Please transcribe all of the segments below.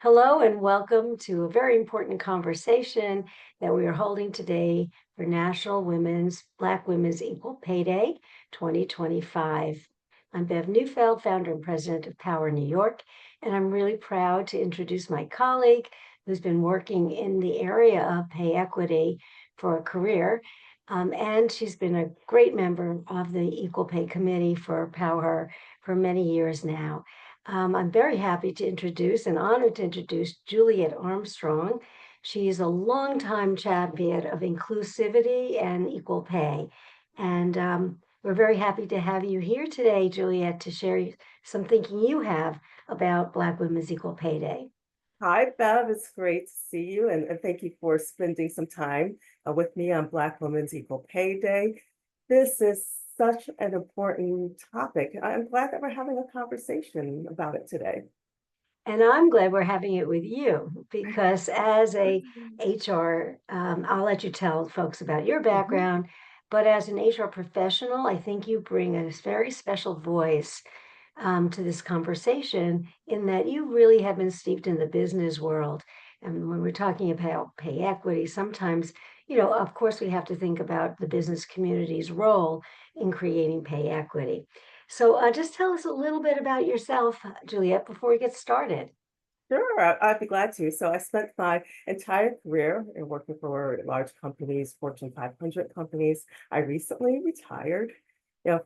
Hello and welcome to a very important conversation that we are holding today for National Black Women's Equal Pay Day 2025. I'm Bev Neufeld, founder and president of Power New York, and I'm really proud to introduce my colleague who's been working in the area of pay equity for a career. And she's been a great member of the Equal Pay Committee for Power for many years now. I'm very happy to introduce and honored to introduce Juliet Armstrong. She is a longtime champion of inclusivity and equal pay. And we're very happy to have you here today, Juliet, to share some thinking you have about Black Women's Equal Pay Day. Hi, Bev. It's great to see you, and thank you for spending some time with me on Black Women's Equal Pay Day. This is such an important topic. I'm glad that we're having a conversation about it today. And I'm glad we're having it with you because as a HR, I'll let you tell folks about your Mhm. background, but as an HR professional, I think you bring a very special voice to this conversation in that you really have been steeped in the business world. And when we're talking about pay equity, sometimes, of course, we have to think about the business community's role in creating pay equity. So just tell us a little bit about yourself, Juliet, before we get started. Sure, I'd be glad to. So I spent my entire career in working for large companies, Fortune 500 companies. I recently retired,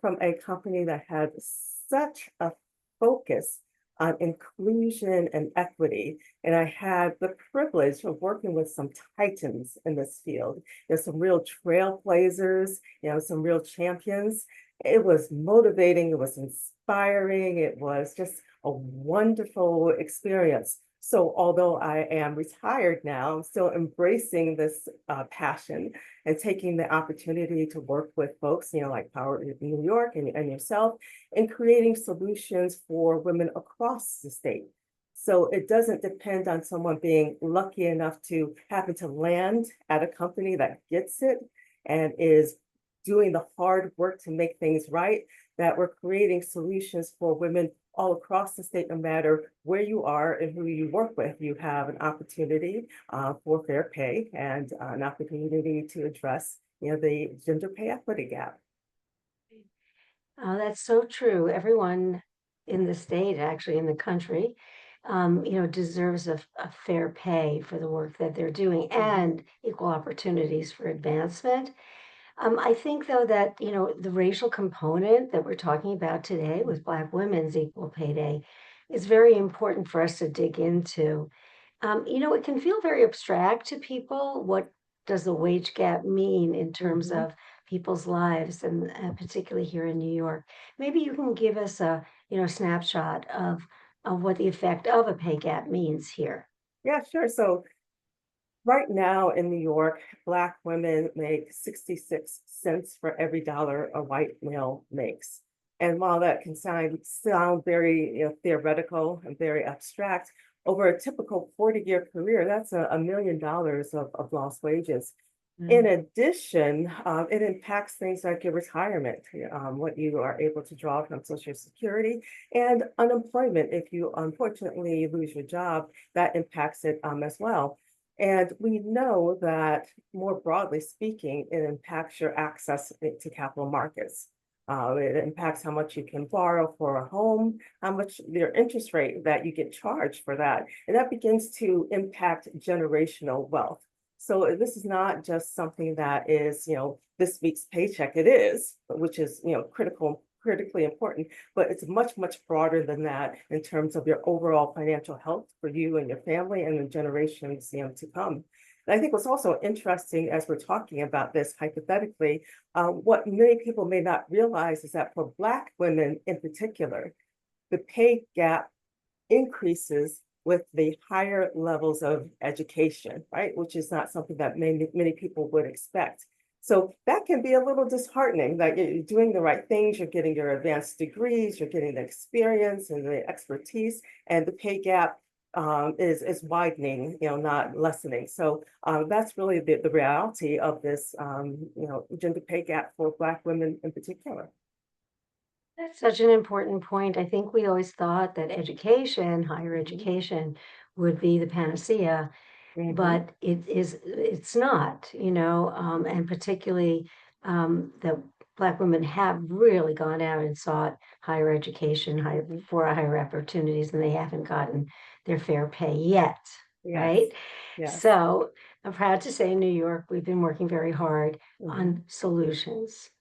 from a company that had such a focus on inclusion and equity. And I had the privilege of working with some titans in this field. There's some real trailblazers, some real champions. It was motivating, it was inspiring, it was just a wonderful experience. So although I am retired now, I'm still embracing this passion and taking the opportunity to work with folks, like Power New York and yourself, in creating solutions for women across the state. So it doesn't depend on someone being lucky enough to happen to land at a company that gets it and is doing the hard work to make things right, that we're creating solutions for women all across the state, no matter where you are and who you work with. You have an opportunity for fair pay and an opportunity to address, the gender pay equity gap. That's so true. Everyone in the state, actually in the country, deserves a fair pay for the work that they're doing Mhm. and equal opportunities for advancement. I think, though, that, the racial component that we're talking about today with Black Women's Equal Pay Day is very important for us to dig into. It can feel very abstract to people. What does the wage gap mean in terms Mhm. of people's lives, and particularly here in New York? Maybe you can give us a, snapshot of what the effect of a pay gap means here. Yeah, sure. So right now in New York, Black women make 66 cents for every dollar a white male makes. And while that can sound very, theoretical and very abstract, over a typical 40-year career, that's $1 million of lost wages. In Mm. addition, it impacts things like your retirement, what you are able to draw from Social Security, and unemployment. If you unfortunately lose your job, that impacts it as well. And we know that more broadly speaking, it impacts your access to capital markets. It impacts how much you can borrow for a home, how much your interest rate that you get charged for that. And that begins to impact generational wealth. So this is not just something that is, this week's paycheck. It is, which is, critically important, but it's much, much broader than that in terms of your overall financial health for you and your family and the generations, to come. And I think what's also interesting as we're talking about this hypothetically, what many people may not realize is that for Black women in particular, the pay gap increases with the higher levels of education, right? Which is not something that many people would expect. So that can be a little disheartening that you're doing the right things, you're getting your advanced degrees, you're getting the experience and the expertise, and the pay gap is widening, not lessening. So that's really the reality of this, gender pay gap for Black women in particular. That's such an important point. I think we always thought that education, higher Mhm. education, would be the panacea, Mhm. but it's not, and particularly that Black women have really gone out and sought higher education, Mhm. for higher opportunities, and they haven't gotten their fair pay yet, right? Yes. Yes. So I'm proud to say in New York, we've been working very hard Mhm. on solutions,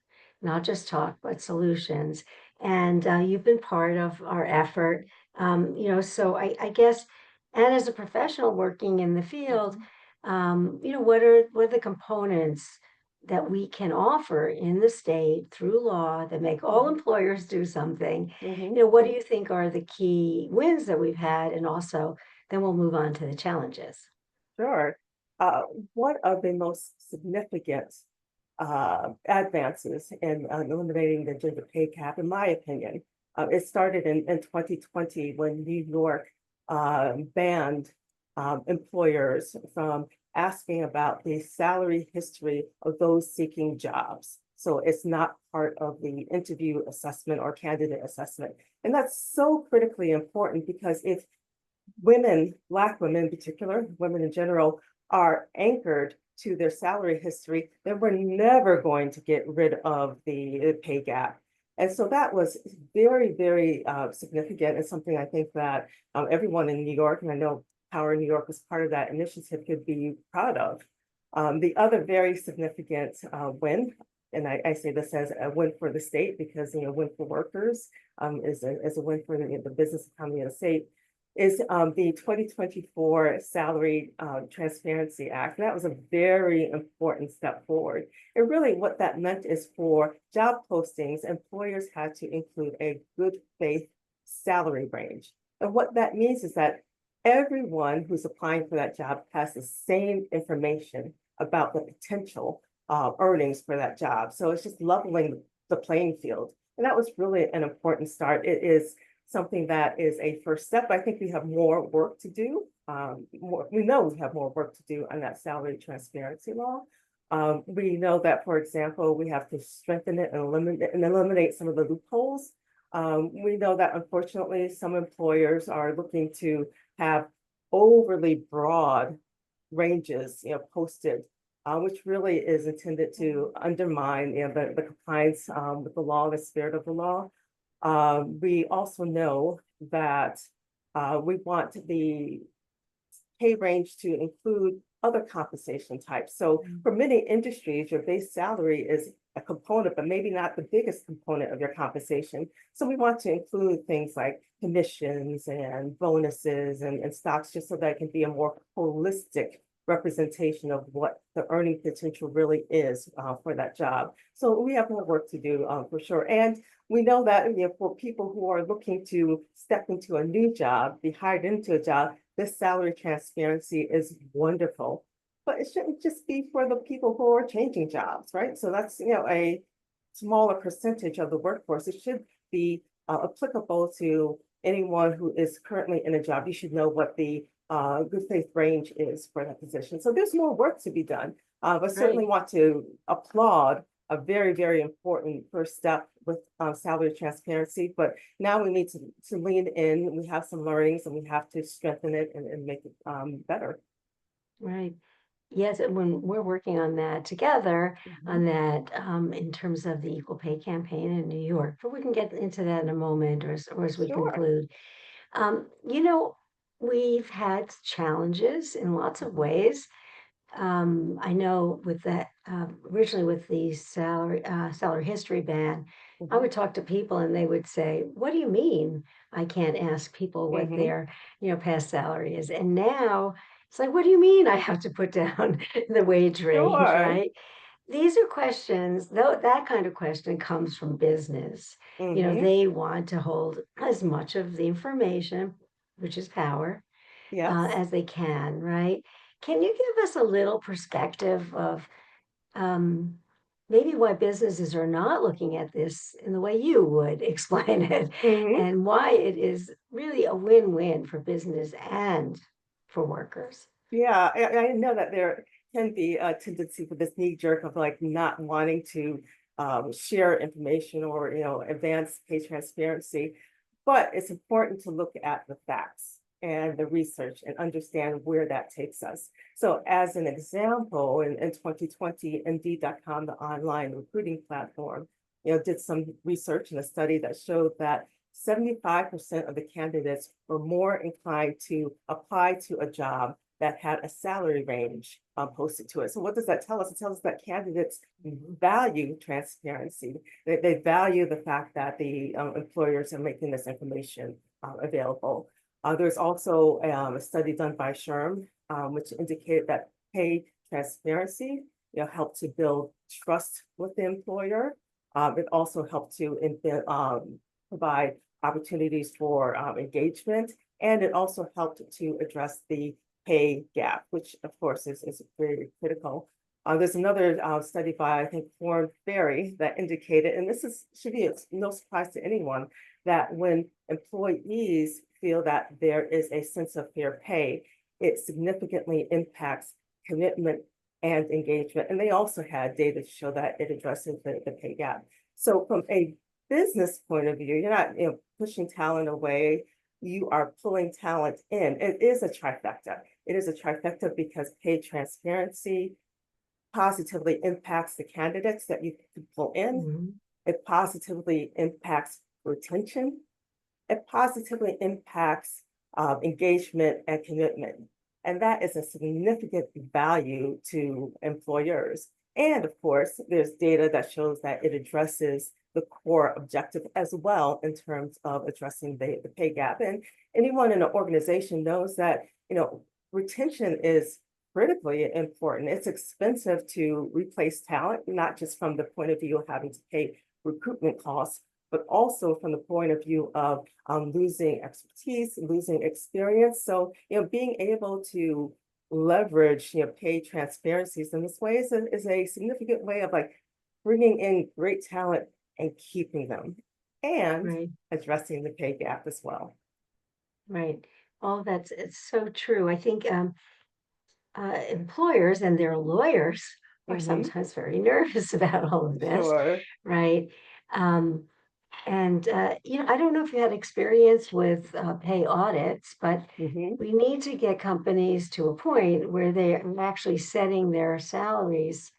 not just talk, but solutions. And you've been part of our effort. So I guess, and as a professional working in the field, Mhm. what are the components that we can offer in the state through law that make all Mhm. employers do something? Mhm. What do you think are the key wins that we've had? And also, then we'll move on to the challenges. Sure. Uh, one of the most significant advances in eliminating the gender pay gap, in my opinion, it started in 2020 when New York banned employers from asking about the salary history of those seeking jobs. So it's not part of the interview assessment or candidate assessment. And that's so critically important because if women, Black women in particular, women in general, are anchored to their salary history, then we're never going to get rid of the pay gap. And so that was very, very significant and something I think that everyone in New York, and I know Power New York was part of that initiative, could be proud of. The other very significant win, and I say this as a win for the state because, win for workers is a win for the business economy of the state, is the 2024 Salary Transparency Act. That was a very important step forward. And really what that meant is for job postings, employers had to include a good faith salary range. And what that means is that everyone who's applying for that job has the same information about the potential earnings for that job. So it's just leveling the playing field. And that was really an important start. It is something that is a first step. I think we have more work to do. We know we have more work to do on that salary transparency law. We know that, for example, we have to strengthen it and eliminate some of the loopholes. We know that unfortunately some employers are looking to have overly broad ranges, posted, which really is intended to undermine, the compliance with the law, the spirit of the law. We also know that we want the pay range to include other compensation types. So for many industries, your base salary is a component, but maybe not the biggest component of your compensation. So we want to include things like commissions and bonuses and stocks, just so that it can be a more holistic representation of what the earning potential really is for that job. So we have more work to do for sure. And we know that, for people who are looking to step into a new job, be hired into a job, this salary transparency is wonderful. But it shouldn't just be for the people who are changing jobs, right? So that's, a smaller percentage of the workforce. It should be applicable to anyone who is currently in a job. You should know what the good faith range is for that position. So there's more work to be done, but certainly Right. want to applaud a very, very important first step with salary transparency. But now we need to lean in. We have some learnings and we have to strengthen it and make it better. Right. Yes, and when we're working on that together, Mhm. on that, in terms of the equal pay campaign in New York, but we can get into that in a moment or as we Sure. conclude. Um, you know, we've had challenges in lots of Mhm. ways. I know with that, originally with the salary history ban, I Mhm. would talk to people and they would say, "What do you mean I can't ask people what Mhm. their, past salary is?" And now it's like, "What do you mean I have to put down the wage range?" Sure. Right? These are questions, though that kind of question comes from business. Mhm. They want to hold as much of the information, which is power, Yes. as they can, right? Can you give us a little perspective of um, maybe why businesses are not looking at this in the way you would explain it, Mhm. and why it is really a win-win for business and for workers? Yeah, I know that there can be a tendency for this knee jerk of like not wanting to share information or, advance pay transparency. But it's important to look at the facts and the research and understand where that takes us. So as an example, in 2020, Indeed.com, the online recruiting platform, did some research and a study that showed that 75% of the candidates were more inclined to apply to a job that had a salary range posted to it. So what does that tell us? It tells us that candidates value transparency. They value the fact that the employers are making this information available. There's also a study done by SHRM, which indicated that pay transparency, helped to build trust with the employer. It also helped to provide opportunities for engagement, and it also helped to address the pay gap, which of course is very critical. There's another study by, I think, PowHerNY that indicated, and should be no surprise to anyone, that when employees feel that there is a sense of fair pay, it significantly impacts commitment and engagement. And they also had data to show that it addresses the pay gap. So from a business point of view, you're not pushing talent away, you are pulling talent in. It is a trifecta. It is a trifecta because pay transparency positively impacts the candidates that you can pull in. Mhm. It positively impacts retention. It positively impacts engagement and commitment. And that is a significant value to employers. And of course, there's data that shows that it addresses the core objective as well in terms of addressing the pay gap. And anyone in an organization knows that, retention is critically important. It's expensive to replace talent, not just from the point of view of having to pay recruitment costs, but also from the point of view of losing expertise, losing experience. So, being able to leverage, pay transparencies in this way is a significant way of like bringing in great talent and keeping them and Right, addressing the pay gap as well. right. All that's it's so true. I think employers and their lawyers are Hmm. sometimes very nervous about all of this, Sure. right? Um, and I don't know if you had experience with pay audits, but Hmm. we need to get companies to a point where they're actually setting their salaries,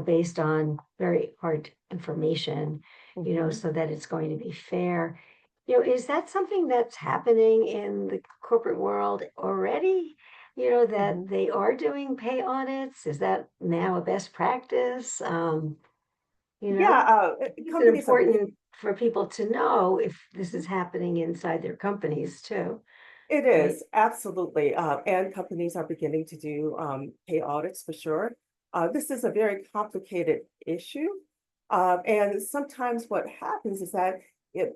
based on very hard information, Hmm. so that it's going to be fair. Is that something that's happening in the corporate world already? That Hmm. they are doing pay audits? Is that now a best practice? You know, Yeah, is it companies are important beginning. for people to know if this Mhm. is happening inside their companies too, It right? is, absolutely. And companies are beginning to do pay audits for sure. This is a very complicated issue. And sometimes what happens is that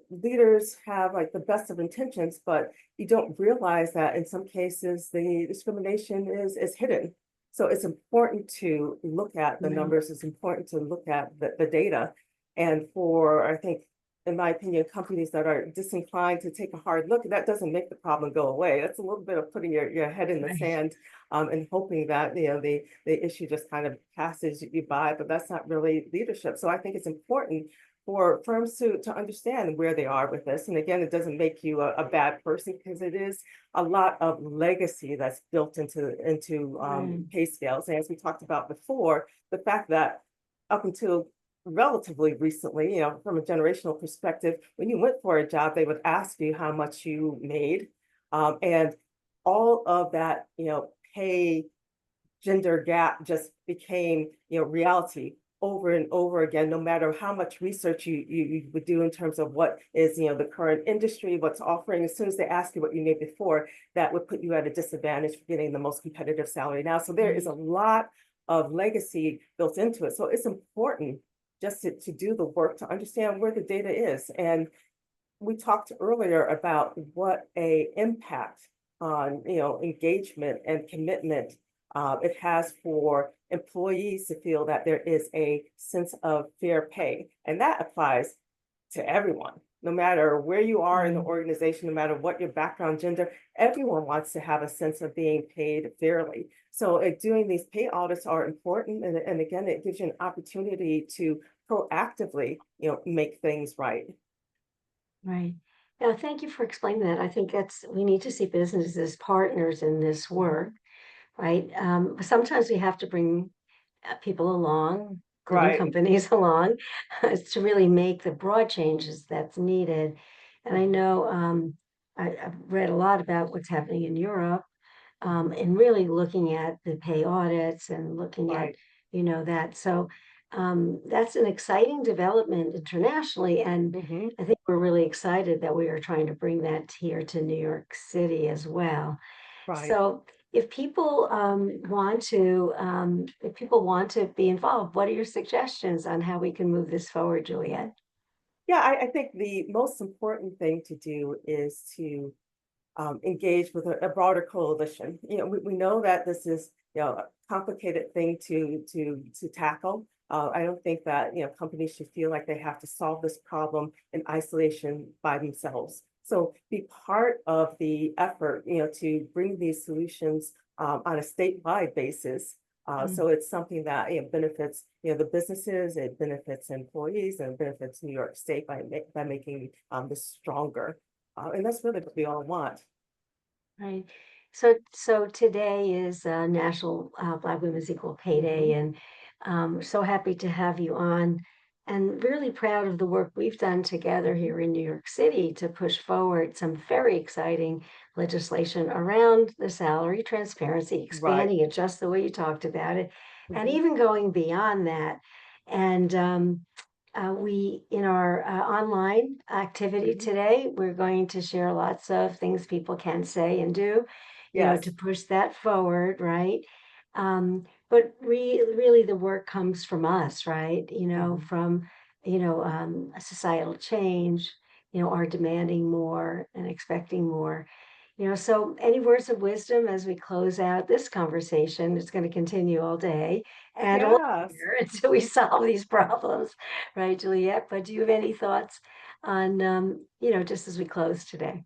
leaders have like the best of intentions, but you don't realize that in some cases the discrimination is hidden. So it's important to look at the Right, numbers, it's important to look at the data. And for, I think, in my opinion, companies that are disinclined to take a hard look, that doesn't make the problem go away. That's a little bit of putting your head in the right, sand and hoping that the issue just kind of passes you by, but that's not really leadership. So I think it's important for firms to understand where they are with this. And again, it doesn't make you a bad person because it is a lot of legacy that's built into right. pay scales. And as we talked about before, the fact that up until relatively recently, from a generational perspective, when you went for a job, they would ask you how much you made. And all of that, pay gender gap just became, reality over and over again, no matter how much research you would do in terms of what is, the current industry, what's offering. As soon as they ask you what you made before, that would put you at a disadvantage for getting the most competitive salary now. So there is a Right. lot of legacy built into it. So it's important just to do the work to understand where the data is. And we talked earlier about what a impact on engagement and commitment it has for employees to feel that there is a sense of fair pay, and that applies to everyone, no matter where you are in the Right. organization, no matter what your background, gender, everyone wants to have a sense of being paid fairly. So doing these pay audits are important. And again, it gives you an opportunity to proactively, make things right. Right. Now, thank you for explaining that. I think we need to see business as partners in this Mhm. work, right? Sometimes we have to bring people along, including Right. companies along, to really make the broad changes that's needed. And I Mhm. know I've read a lot about what's happening in Europe, and really looking at the pay audits and looking at, Right. that. So that's an exciting development internationally. And Mhm. I think we're really excited that we are trying to bring that here to New York City as well. Right. So if people want to be involved, what are your suggestions on how we can move this forward, Juliet? Yeah, I think the most important thing to do is to engage with a broader coalition. We know that this is, a complicated thing to tackle. I don't think that, companies should feel like they have to solve this problem in isolation by themselves. So be part of the effort, to bring these solutions on a statewide basis. Mm, So it's something that benefits, the businesses, it benefits employees, and it benefits New York State by making this stronger. And that's really what we all want. right. So today is National Black Women's Equal Pay Day, Mhm. and so happy to have you on, and really proud of the work we've done together Mhm. here in New York City to push forward some very exciting legislation around the salary transparency, Right. expanding it just the way you talked about it, and Mhm. even going beyond that. And in our online activity Mhm. today, we're going to share lots of things people can say and do, to Yes. push that forward, right? But really, the work comes from us, right? Mhm. From, a societal change, are demanding more and expecting more. So any words of wisdom as we close out this conversation? It's going to continue all day and all Yes. year until we solve these problems, right, Juliet? But do you have any thoughts on, just as we close today?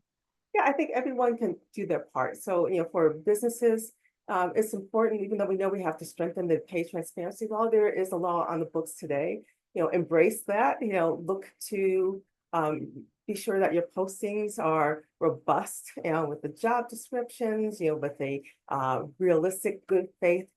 Yeah, I think everyone can do their part. So, for businesses, it's important, even though we know we have to strengthen the pay transparency law, there is a law on the books today. Embrace that, look to be sure that your postings are robust, with the job descriptions, with a realistic, good faith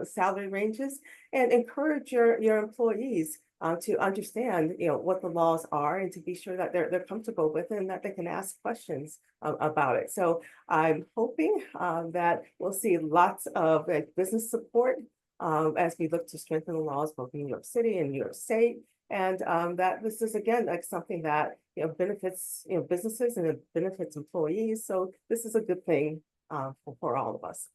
salary ranges, and encourage your employees to understand, what the laws are, and to be sure that they're comfortable with it and that they can ask questions about it. So I'm hoping that we'll see lots of business support as we look to strengthen the laws both in New York City and New York State, and that this is again like something that benefits businesses and it benefits employees. So this is a good thing for all of us.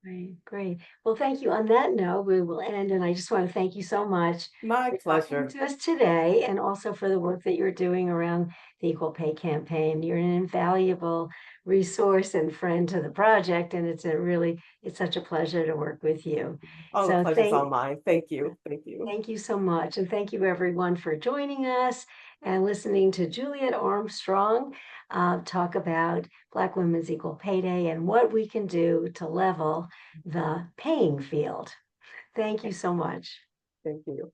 Right, great. Well, thank you. On that note, we will end, and I just want to thank you so much My for talking pleasure. to us today, and also for the work that you're doing around the Equal Pay Campaign. You're an invaluable resource and friend to the project, and it's such a pleasure to work with you. All the So pleasure's all mine. Thank you. Thank you. thank you so much. And thank you, everyone, for joining us and listening to Juliet Armstrong talk about Black Women's Equal Pay Day and what we can do to level the paying field. Thank you so much. Thank you.